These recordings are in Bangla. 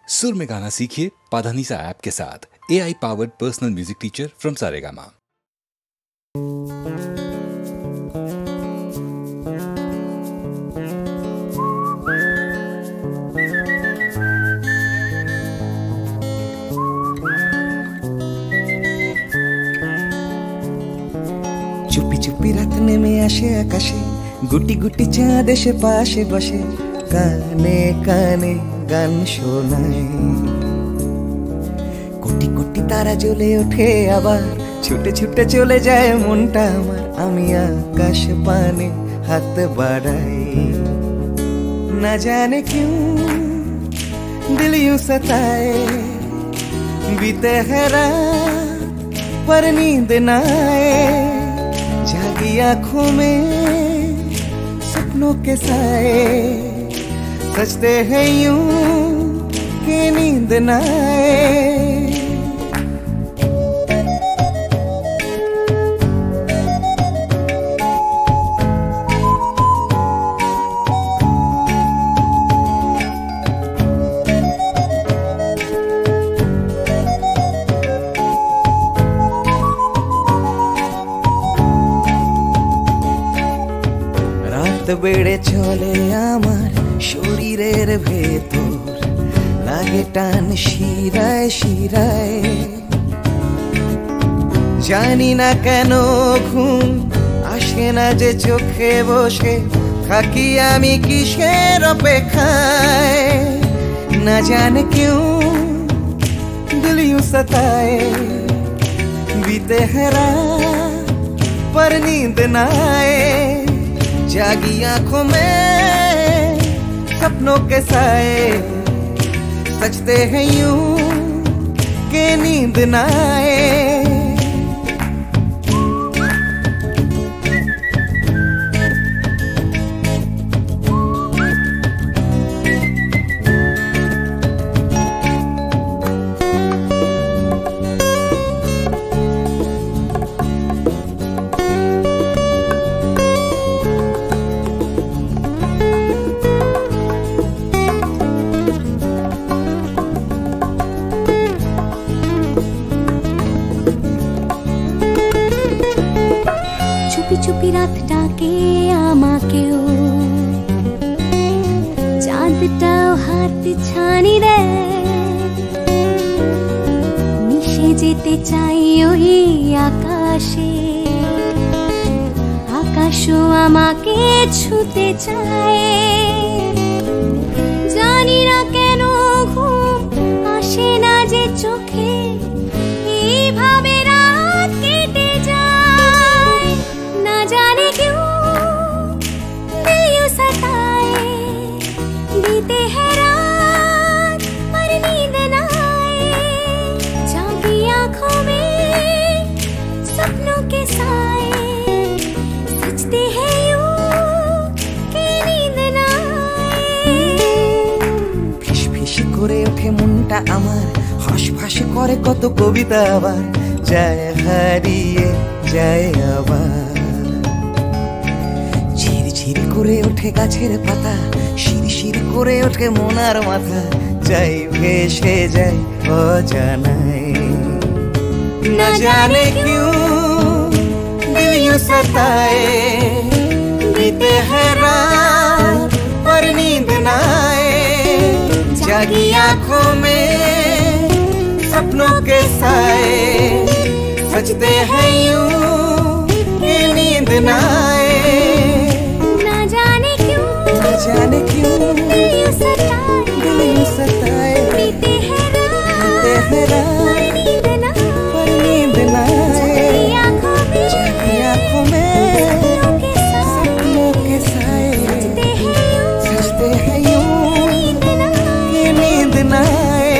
सुर में गाना सीखिए पाधानीसा ऐप के साथ। AI powered personal music teacher from Saregama. চুপি চুপি রাত নেমে আসে আকাশে, গুটি গুটি চাঁদ এসে পাশে বসে, কানে কানে গান শোনায়। কোটি কোটি তারা জ্বলে ওঠে, আবার ছুটে ছুটে চলে যায় মনটা আমার। আমি আকাশ পানে হাত বাড়াই, না জানে क्यों दिल यूं सताए। बीते है रात पर नींद ना आए, जागी आंखों में सपनों के साए। सजते हैं यूं कि नींद ना आए। রাত বেড়ে চলে আমার শরীরের ভেতর, লাগে টান শিরায় শিরায়। জানি না কেন ঘুম আসে না যে চোখে বসে, থাকি আমি কিসের অপেক্ষায়। না জানে क्यों दिल यूं सताए। बीते है रात पर नींद ना आए, जागी आंखों में सपनों के साए। सजते हैं यूं कि नींद ना आए। চুপি চুপি রাত ডাকে আমাকেও, চাঁদটাও হাত ছানি দেয়। মিশে যেতে চাই ওই আকাশে, আকাশও আমাকে ছুতে চায়। জানি না কেন ঘুম আসে না যে চোখে, এইভাবে রাত কেটে যায়। না জানে क्यों दिल यूं सताए। बीते है रात पर नींद ना आए, जागी आंखों में सपनों के साए। सजते हैं यूं कि नींद ना आए। ফিস ফিস করে ওঠে মনটা আমার, হাসফাস করে কত কবিতা, আবার যায় হারিয়ে যায় আবার। ঝিরঝির করে ওঠে গাছের পাতা, শিরশির করে ওঠে মনার মাথা, যাই ভেসে যায় অজানায়। না জানে क्यों दिल यूं सताए। बीते है रात पर नींद ना आए, जागी आंखों में सपनों के साए। सजते हैं यूं कि नींद ना आए। ना जाने क्यों दिल यूं सताए। बीते है रात पर नींद ना आए, जागी आंखों में सपनों के साए। सजते हैं यूं कि नींद ना आए।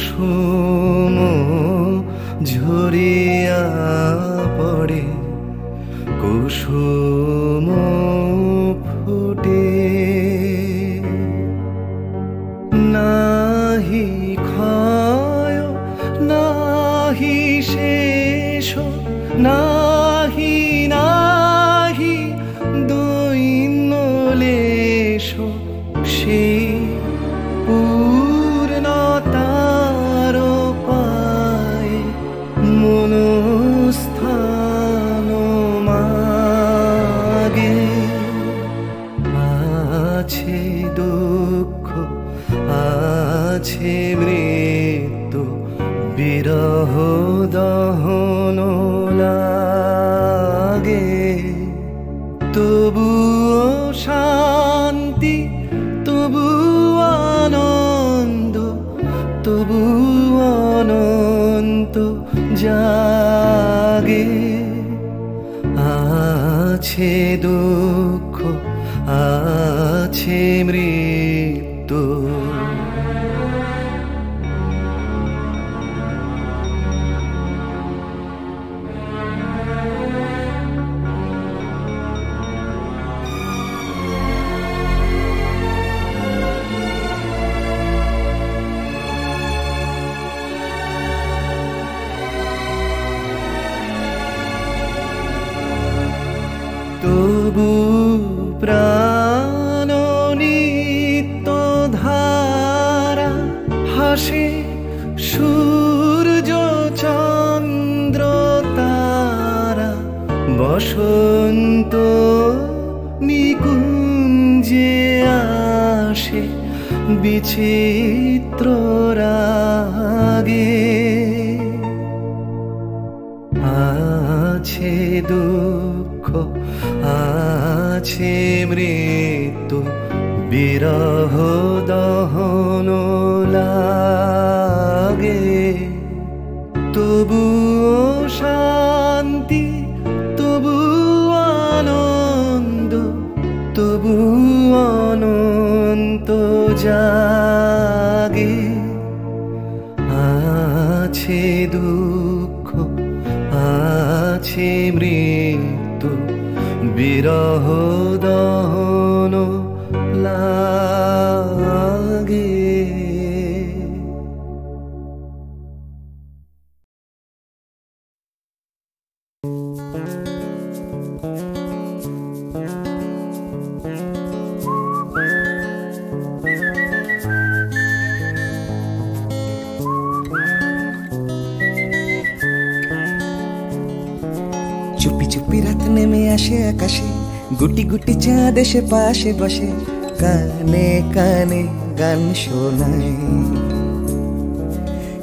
কুসুম ঝরিয়া পড়ে কুসুম ফুটে নাহি ক্ষয় নাহি শেষ নাহি নাহি দৈন্য লেশ সেই পূর্ণতার পায় মনস্থান মাগে আছে দুঃখ আছে মৃত্যু বিরহ দহন লাগে তবুও শান্তি তবু আনন্দ তবু অনন্ত জাগে আছে দুঃখ আছে মৃত্যু তবু প্রাণ নিত্য ধারা হাসে সূর্য চন্দ্র তারা বসন্ত নিকুঞ্জে আসে বিচিত্র রাগে আছে দুঃখ আছে মৃত্যু বিরহ দহন লাগে তবু শান্তি তবু আনন্দ তবু অনন্ত জাগে আছে দুঃখ আছে মৃত্যু বিরহ দহন লাগে চুপি চুপি রাত নেমে আসে আকাশে গুটি গুটি চাঁদ এসে পাশে বসে কানে কানে গান শোনায়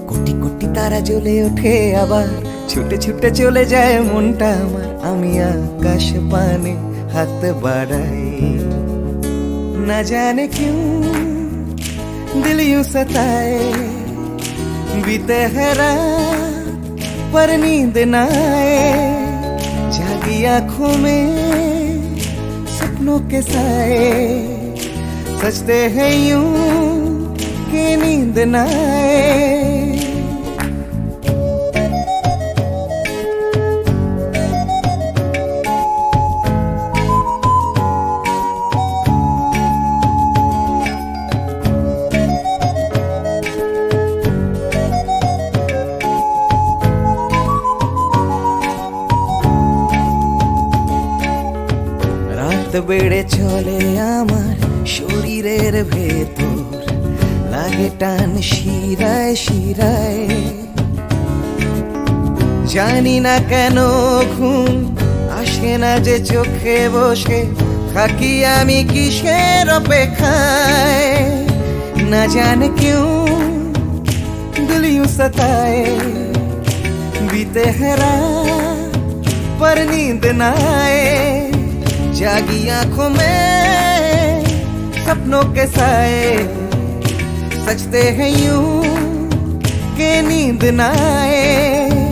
কোটি কোটি তারা জ্বলে ওঠে আবার ছুটে ছুটে চলে যায় মনটা আমার আমি আকাশ পানে হাত বাড়াই না জানে क्यों दिल यूं सताए बीते है रात पर नींद न आए जागी आँखों में सपनों के साए सजते हैं यूं कि नींद न आए বেড়ে চলে আমার শরীরের ভেতর লাগে টান শিরায় শিরায় জানি না কেন ঘুম আসে না যে চোখে বসে থাকি আমি কিসের অপেক্ষায় না জানে क्यों दिल यूं सताए बीते है रात पर नींद न आए जागी आँखों में सपनों के साए सजते हैं यूं कि नींद न आए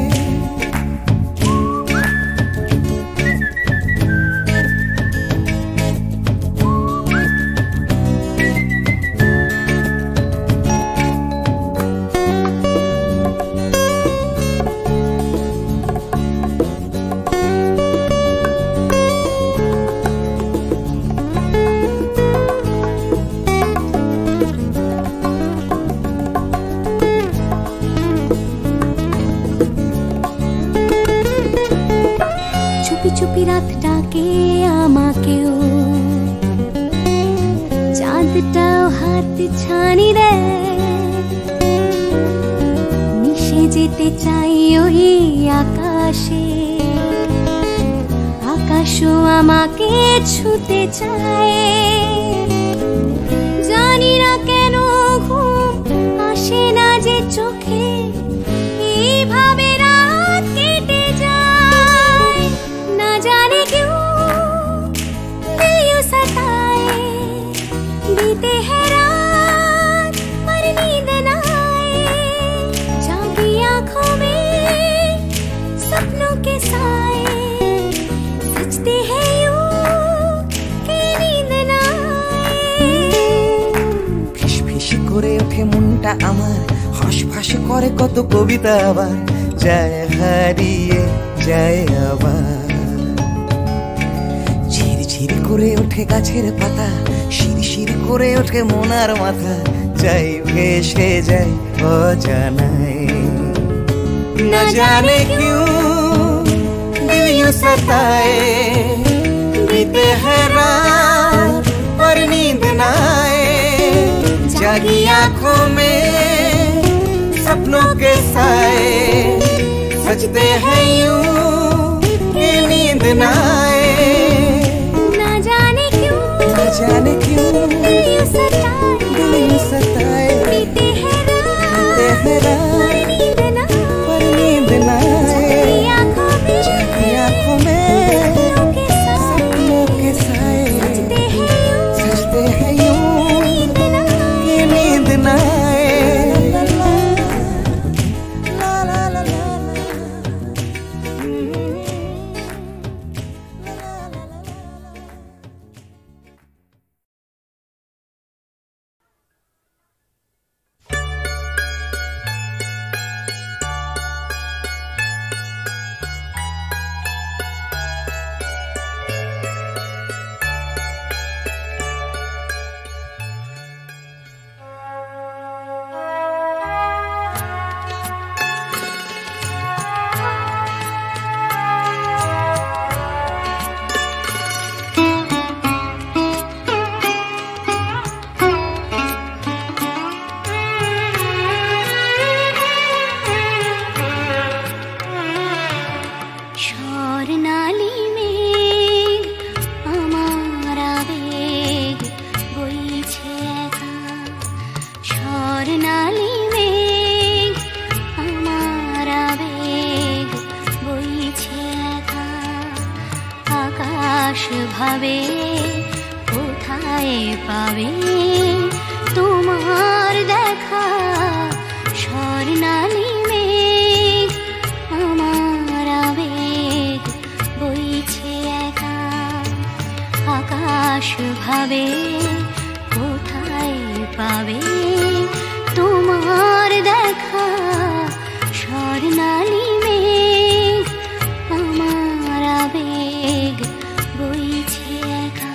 ডাকে আমাকেও, চাঁদটাও হাত ছানি দেয়, মিশে যেতে চাই ওই আকাশে, আকাশও আমাকে ছুতে চায়। জানি না কেন ঘুম আসে না যে চোখে, এইভাবে রাত কেটে যায়। না জানে কেউ দিল सताए, बीते है रात पर नींद न आए, जागी आंखों में सपनों के साए, सजते हैं यूं कि नींद न आए। ফিসফিস করে ওঠে মনটা আমার, হাঁসফাঁস করে কত কবিতা, আবার যায় হারিয়ে যায় আবার। ঝিরঝির করে ওঠে গাছের পাতা, শিরশির করে ওঠে মনার মাথা, যাই ভেসে যায় অজানায়। না জানে क्यों दिल यूं सताए, बीते है रात पर नींद न आए, जागी आंखों में सपनों के साए, सजते हैं यूं कि नींद न आए। ना जाने क्यों दिल यूं सताए, बीते हैं रात पर नींद न आए, जागी आंखों में सपनों के साए, सजते हैं यूं कि नींद न आए। ला ला ला ला ভাবে কোথায় পাবে তোমার দেখা, স্বর্ণালী মেঘ আমার আবেগ বইছে একা। আকাশ ভাবে কোথায় পাবে তোমার দেখা, স্বর্ণালী মেঘ আমার আবেগ বইছে একা।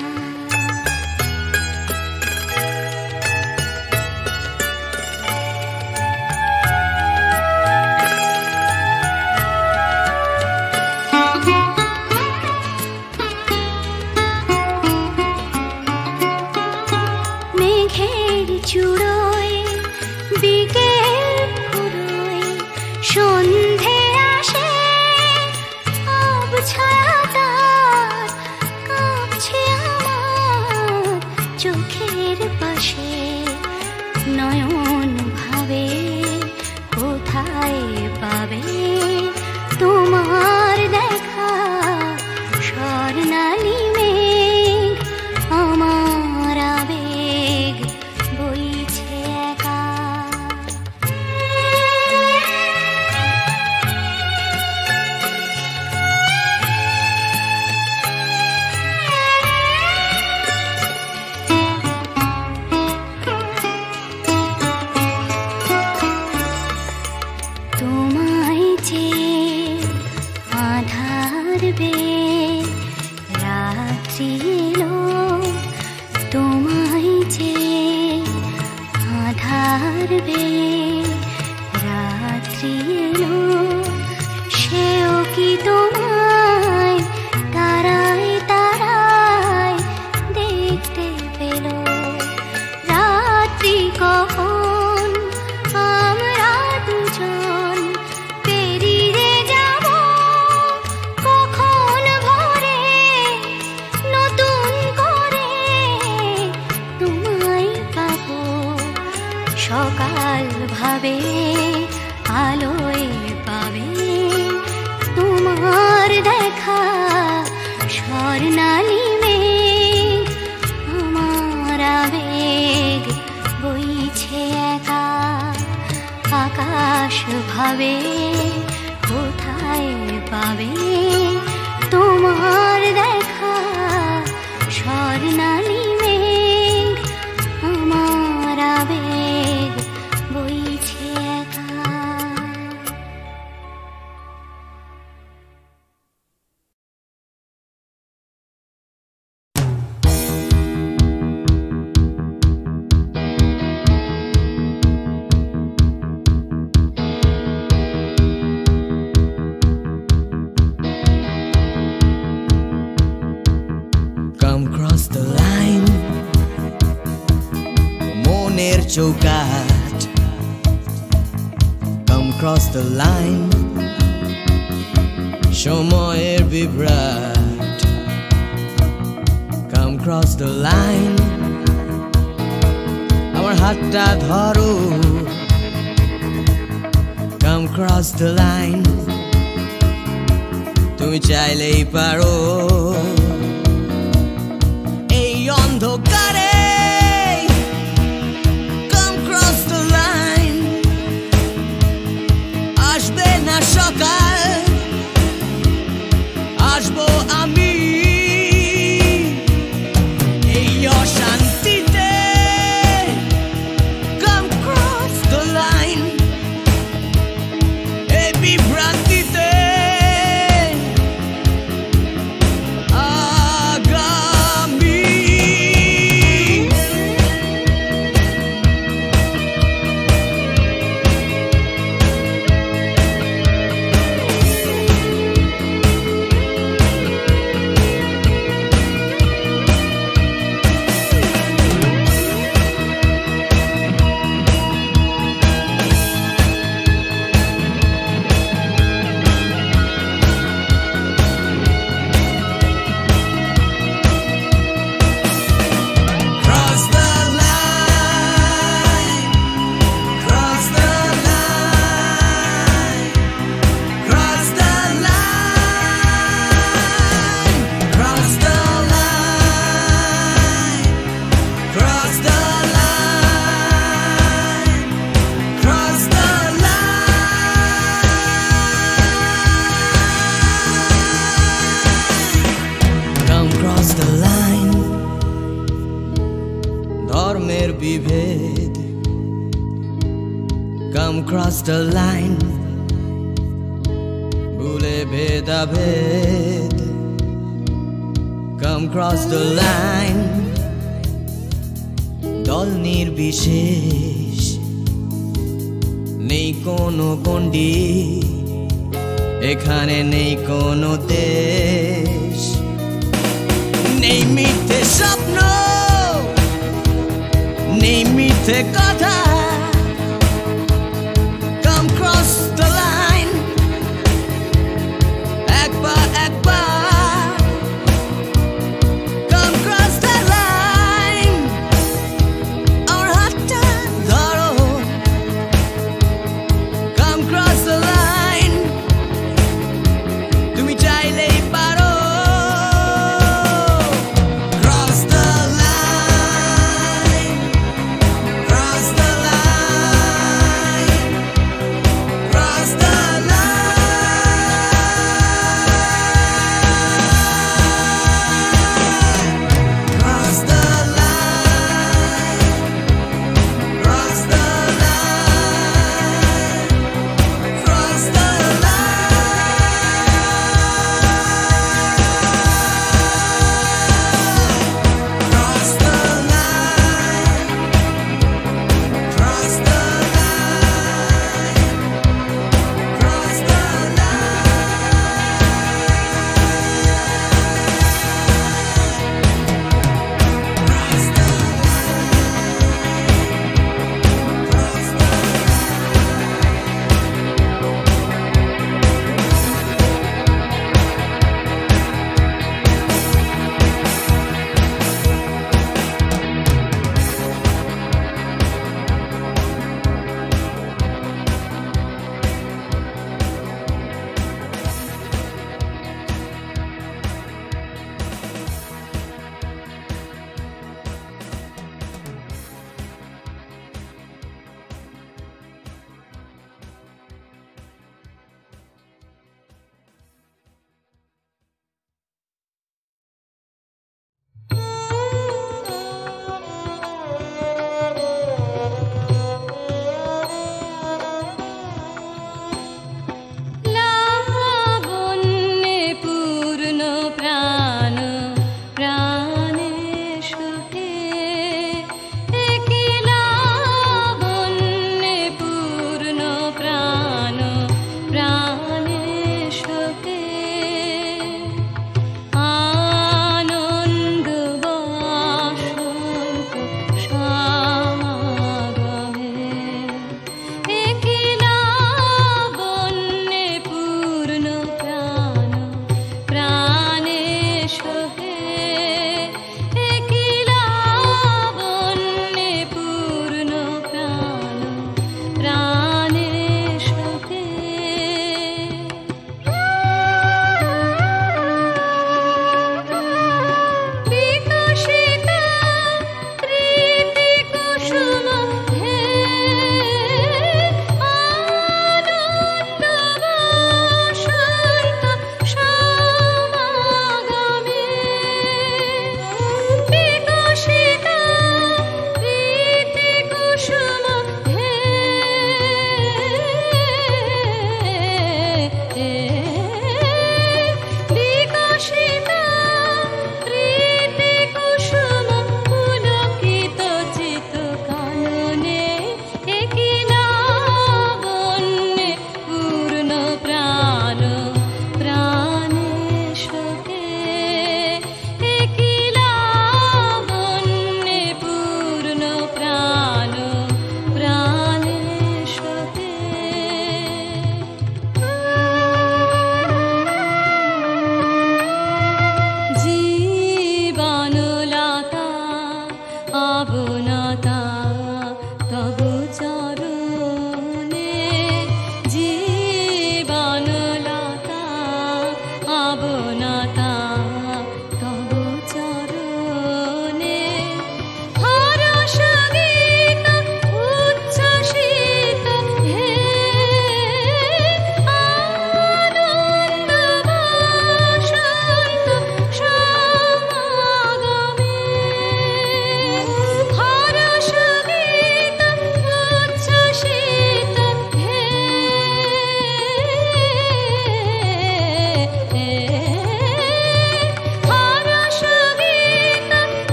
মেঘের চূড়োয় বিকেল ফুরোয় সন্ধে আসে, আবছায়াটার কাঁপছে আমার চোখের পাশে। নয়ন ভাবে কোথায় পাবে তোমার দেখা, স্বর্ণালী মেঘ আমার আবেগ বইছে একা। তোমায় যে আধার বে রাত্রি এলো, তোমায় যে আধার বে রাত্রি এলো, সেও কি তোমায় তারায় সকাল ভাবে আলোয় পাবে তোমার দেখা স্বর্ণালী মেঘ আমার আবেগ বইছে একা আকাশ ভাবে কোথায় পাবে তোমার দেখা স্বর্ণালী মেঘ আমার আবেগ বইছে একা। Come cross the line মনের চৌকাঠ Come cross the line সময়ের বিভ্রাট Come cross the line আমার হাতটা ধরো Come cross the line তুমি চাইলেই পারো অন্ধকারে Come cross the line আসবে না সকাল আসবো আমি এই অশান্তিতে Come cross the line এই বিভ্রান্তিতে ধর্মের বিভেদ Come cross the line ভুলে ভেদাভেদ Come cross the line দল নির্বিশেষ নেই কোনো গণ্ডি এখানে নেই কোনো দেশ নেই মিথ্যে স্বপ্ন নেই মিথ্যে কথা Come cross the line একবার একবার Come cross the line আমার হাতটা ধরো Come cross the line তুমি চাইলেই পারো Cross the line Cross the line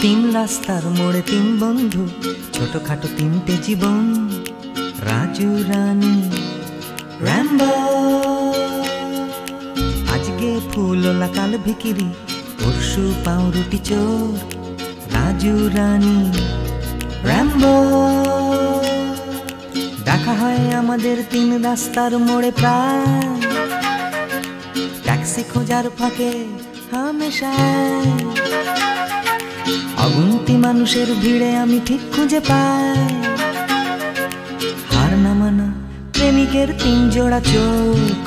তিন রাস্তার মোড়ে তিন বন্ধু, ছোটখাটো তিনটে জীবন, রাজু রানী র্যাম্বো। আজকে ফুলওলা কাল ভিকিরি, পরশু পাউরুটি চোর, রাজু রানী র্যাম্বো। দেখা হয় আমাদের তিন রাস্তার মোড়ে প্রায়, ট্যাক্সি খোঁজার ফাঁকে হামেশায়। অগুন্তি মানুষের ভিড়ে আমি ঠিক খুঁজে পাই হার না মানা প্রেমিকের তিন জোড়া চোখ।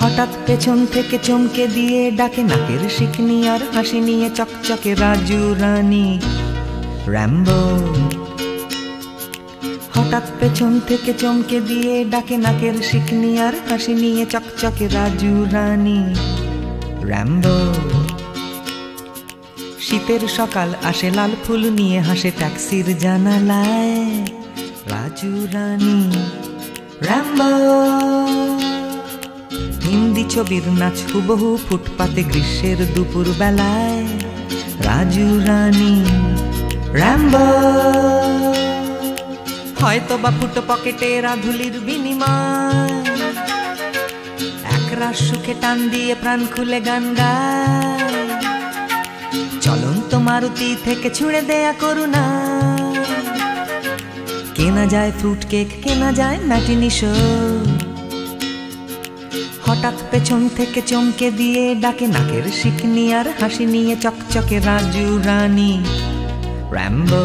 হঠাৎ পেছন থেকে চমকে দিয়ে ডাকে নাকের শিকনি আর হাসি নিয়ে চকচকে রাজু রানী র্যাম্বো। হঠাৎ পেছন থেকে চমকে দিয়ে ডাকে নাকের শিকনি আর হাসি নিয়ে চকচকে রাজু রানী র্যাম্বো। শীতের সকাল আসে লাল ফুল নিয়ে, হাসে ট্যাক্সির জানালায়, রাজু রানী র্যাম্বো। হিন্দি ছবির নাচ হুবহু ফুটপাতে গ্রীষ্মের দুপুর বেলায়, রাজু রানী র্যাম্বো। হয়তো বা ফুটো পকেটে রাধুলির বিনিময়, একরাশ সুখে টান দিয়ে প্রাণ খুলে গান গায়। চলন্ত মারুতি থেকে ছুঁড়ে দেয়া করুণা, কেনা যায় ফ্রুট কেক, কেনা যায় ম্যাটিনি শো। হঠাৎ পেছন থেকে চমকে দিয়ে ডাকে নাকের শিকনি আর হাসি নিয়ে চকচকে রাজু রানী র্যাম্বো।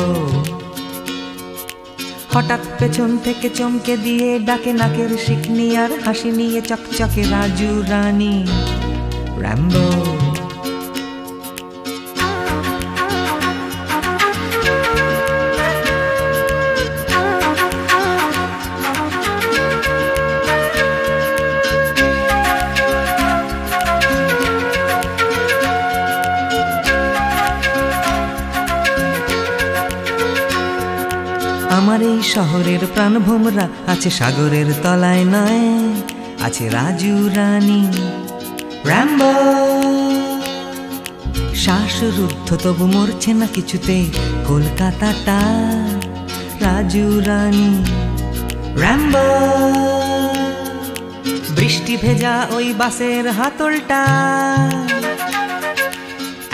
হঠাৎ পেছন থেকে চমকে দিয়ে ডাকে নাকের শিকনি আর হাসি নিয়ে চকচকে রাজু রানী র্যাম্বো। আমার এই শহরের প্রাণভোমরা আছে সাগরের তলায় নয়, আছে রাজু রানী র্যাম্বো। শ্বাসরুদ্ধ তবু মরছে না কিছুতেই কলকাতাটা, রাজু রানী র্যাম্বো। বৃষ্টি ভেজা ওই বাসের হাতলটা,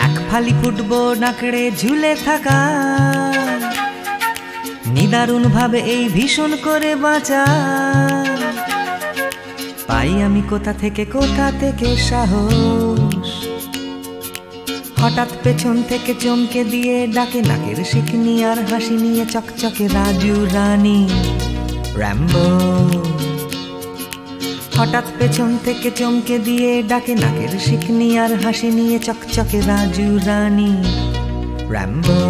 এক ফালি ফুটবল নাকড়ে ঝুলে থাকা, নিদারুণ ভাবে এই ভীষণ করে বাঁচা। পাই আমি কোথা থেকে সাহস, হঠাৎ পেছন থেকে চমকে দিয়ে ডাকে নাকের শিকনি আর হাসি নিয়ে চকচকে রাজু রানী র্যাম্বো। হঠাৎ পেছন থেকে চমকে দিয়ে ডাকে নাকের শিকনি আর হাসি নিয়ে চকচকে রাজু রানী র্যাম্বো।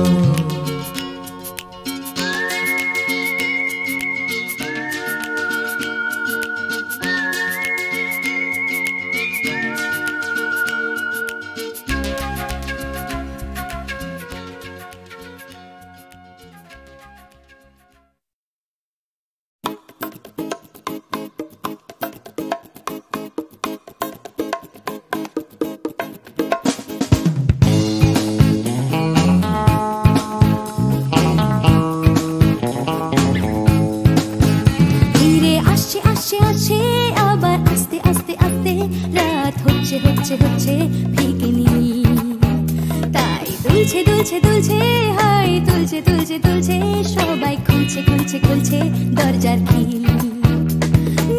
দরজার খিল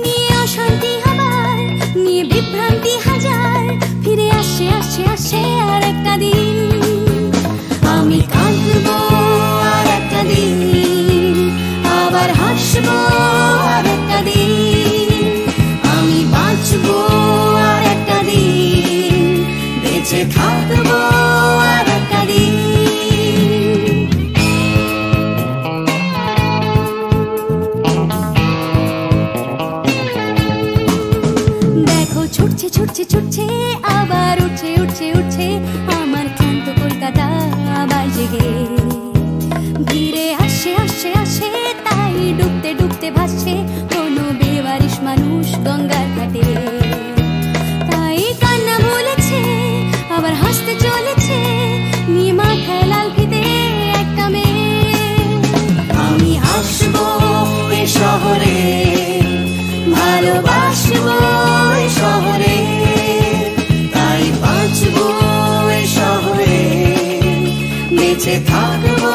নিয়ে অশান্তি হাবার, নিয়ে বিভ্রান্তি হাজার, ফিরে আসে আসে আসে আর একটা দিন। আমি কাঁদবো আর একটা দিন, আবার হাসবো আর একটা দিন। আমি বাঁচবো আর একটা দিন, বেঁচে থাকবো আর একটা দিন। ছুটছে ছুটছে ছুটছে আবার উঠছে উঠছে উঠছে আমার ক্লান্ত কলকাতা আবার জেগে। ধীরে আসে আসে আসে তাই ডুবতে ডুবতে ভাসছে কোনো বেওয়ারিশ মানুষ গঙ্গার ঘাটে। তাই কান্না ভুলেছে আবার হাসতে চলেছে, নিয়ে বেঁচে থাকবো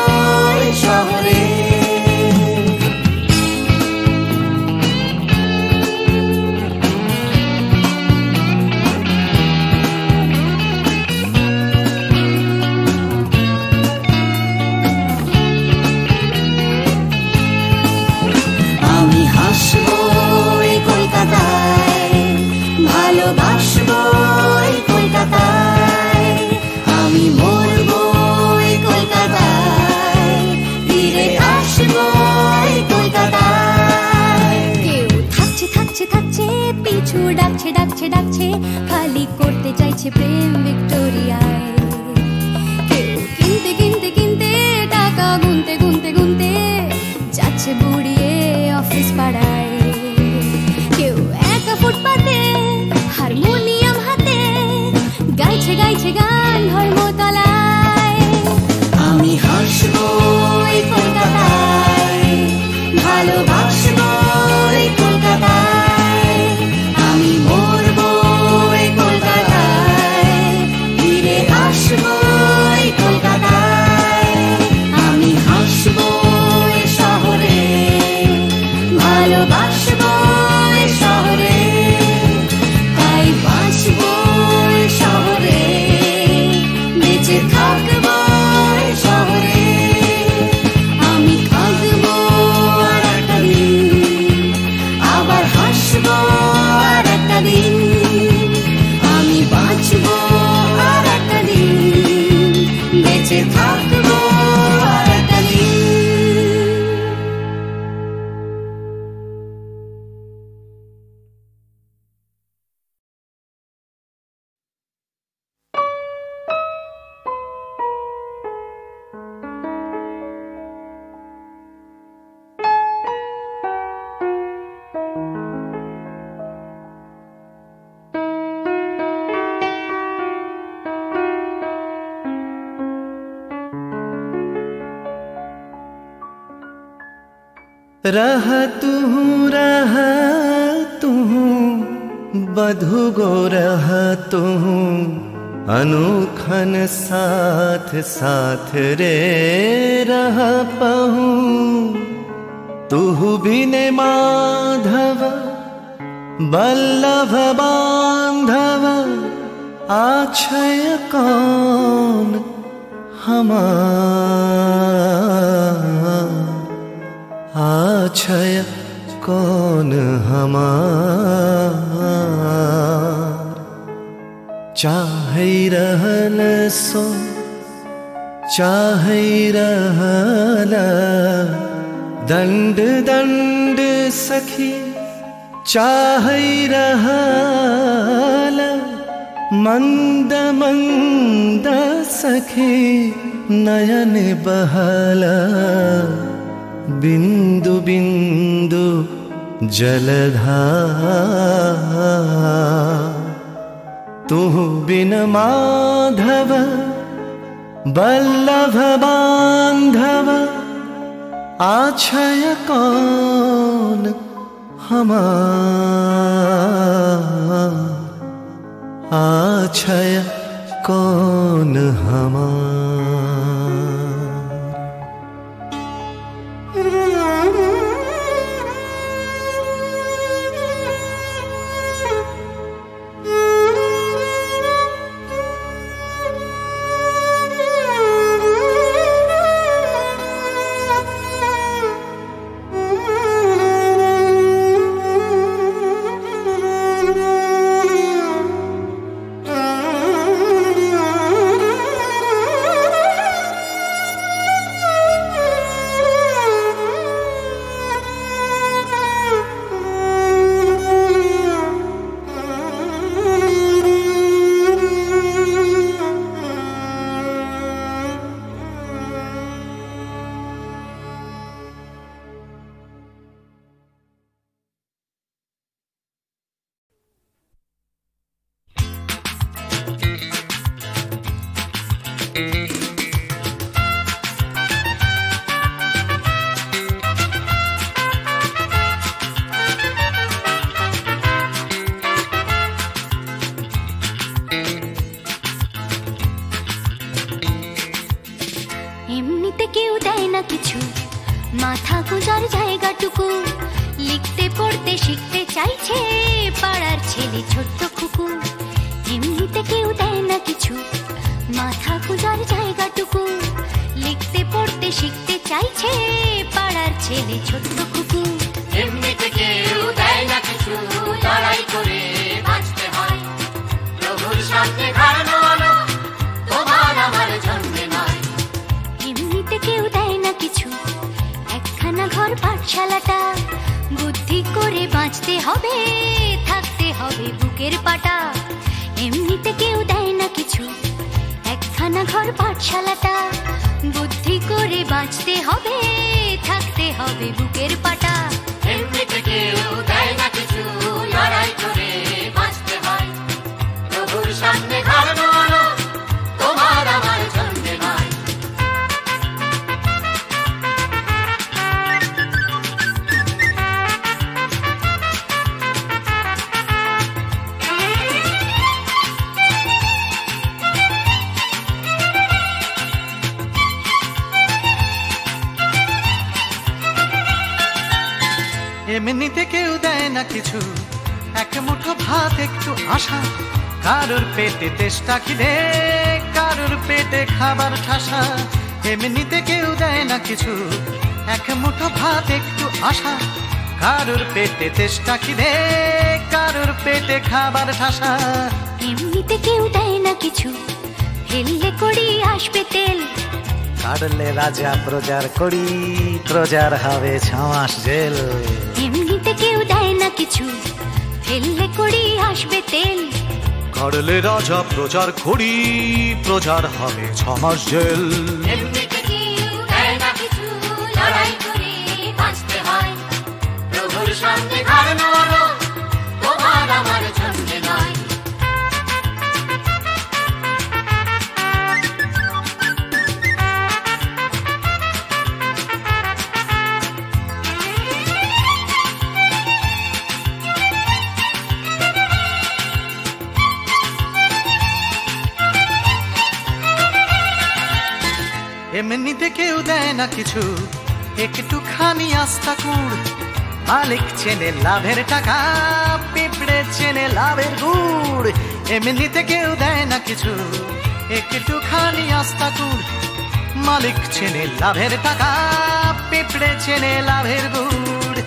এই শহরে। আমি হাসবো এই কলকাতায়, ভালোবাসবো এই কলকাতায়, আমি মরবো এই কলকাতায়, ফিরে আসবো এই কলকাতায়। কেউ থাকছে থাকছে থাকছে, পিছু ডাকছে ডাকছে ডাকছে, খালি করতে চাইছে প্রেম ভিক্টোরিয়ায়। কেউ কিনতে কিনতে কিনতে, টাকা গুনতে গুনতে গুনতে, যাচ্ছে বুড়িয়ে অফিস পাড়ায়। কেউ একা ফুটপাতে হারমোনিয়াম হাতে, গাইছে গাইছে গান ধর্মতলায়। আমি হাসবো এই কলকাতায়, ভালোবাসবো এই কলকাতায়, আমি মরবো এই কলকাতায়, ফিরে আসবো এই কলকাতায়। আমি হাসবো এই শহরে, ভালোবাসবো এই শহরে, তাই বাঁচবো এই শহরে, বেঁচে থাকবো এই শহরে। আমি কাঁদবো আর একটা দিন, আবার হাসবো আর একটা দিন, আমি বাঁচবো আর একটা দিন, বেঁচে থাকবো আর একটা দিন। रहा तू बधु गो रहा तू, अनुखन साथ साथ रे रहा पहू। तू बिने माधव बल्लभ बांधव, आछय कौन हमार, आछय कौन हमार। चाहे रहल सो चाहे रहल, दंड दंड सखी चाहे रहल, मंद मंद सखी नयन बहल, बिंदु बिंदु जलधार। तू बिन माधव बल्लभ बांधव, आछय कौन हमार, आछय कौन हमार। এমনিতে কেউ দেয় না কিছু, মাথা গোজার জায়গাটুকু। লিখতে পড়তে শিখতে চাইছে পাড়ার ছেলে ছোট্ট খুকু। এমনিতে কেউ দেয় না কিছু, মাথা গোজার জায়গাটুকু। লিখতে পড়তে শিখতে চাইছে পাড়ার ছেলে ছোট্ট খুকু। এমনিতে কেউ দেয় না কিছু, লড়াই করে বাঁচতে হয়। প্রভুর সামনে ঘর নোয়ানো তোমার আমার জন্মে নয়। এমনিতে কেউ দেয় না কিছু, একখানা ঘর পাঠশালাটা। বুদ্ধি করে বাঁচতে হবে, থাকতে হবে বুকের পাটা। এমনিতে কেউ দেয় না কিছু, একখানা ঘর পাঠশালাটা। বুদ্ধি করে বাঁচতে হবে, থাকতে হবে বুকের পাটা। এমনিতে কেউ দেয় না কিছু, লড়াই করে বাঁচতে হয়। প্রভুর সামনে ঘর নোয়ানো তোমার আমার জন্মে নয়। এমনিতে কেউ দেয় না কিছু, এক মুঠো ভাত একটু আশা। কারোর পেটে তেষ্টা খিদে, কারোর পেটে খাবার ঠাসা। এমনিতে কেউ দেয় না কিছু, এক মুঠো ভাত একটু আশা। কারোর পেটে তেষ্টা খিদে, কারোর পেটে খাবার ঠাসা। এমনিতে কেউ দেয় না কিছু, ফেললে করি আসবে তেল। কাটলে রাজা প্রজার করি, প্রজার হবে 6 মাস জেল। এমনিতে কেউ দেয় না কিছু, ফেললে করি আসবে তেল। কাটলে রাজা প্রজার করি, প্রজার হবে 6 মাস জেল। এমনিতে কেউ দেয় না কিছু, লড়াই করে বাঁচতে হয়। প্রভুর সামনে ঘর নোয়ানো তোমার আমার জন্মে নয়। এমনিতে কেউ দেয় না কিছু, একটুখানি আস্থা কুড়। মালিক চেনে লাভের টাকা, পিঁপড়ে চেনে লাভের গুড়। এমনিতে কেউ দেয় না কিছু, একটুখানি আস্থা কুড়। মালিক চেনে লাভের টাকা, পিঁপড়ে চেনে লাভের গুড়।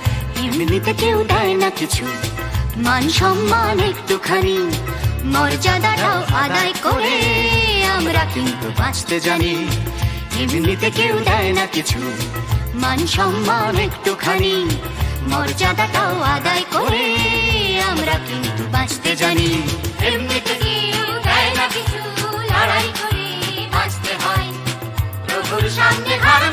এমনিতে কেউ দেয় না কিছু, মান সম্মান একটুখানি। মর্যাদাটাও আদায় করে আমরা কিন্তু বাঁচতে জানি। এমনিতে কেউ দেয় না কিছু, মান সম্মান একটুখানি। মর্যাদাটাও আদায় করে আমরা কিন্তু বাঁচতে জানি। এমনিতে কেউ দেয় না কিছু, লড়াই করে বাঁচতে হয়। প্রভুর সামনে ঘর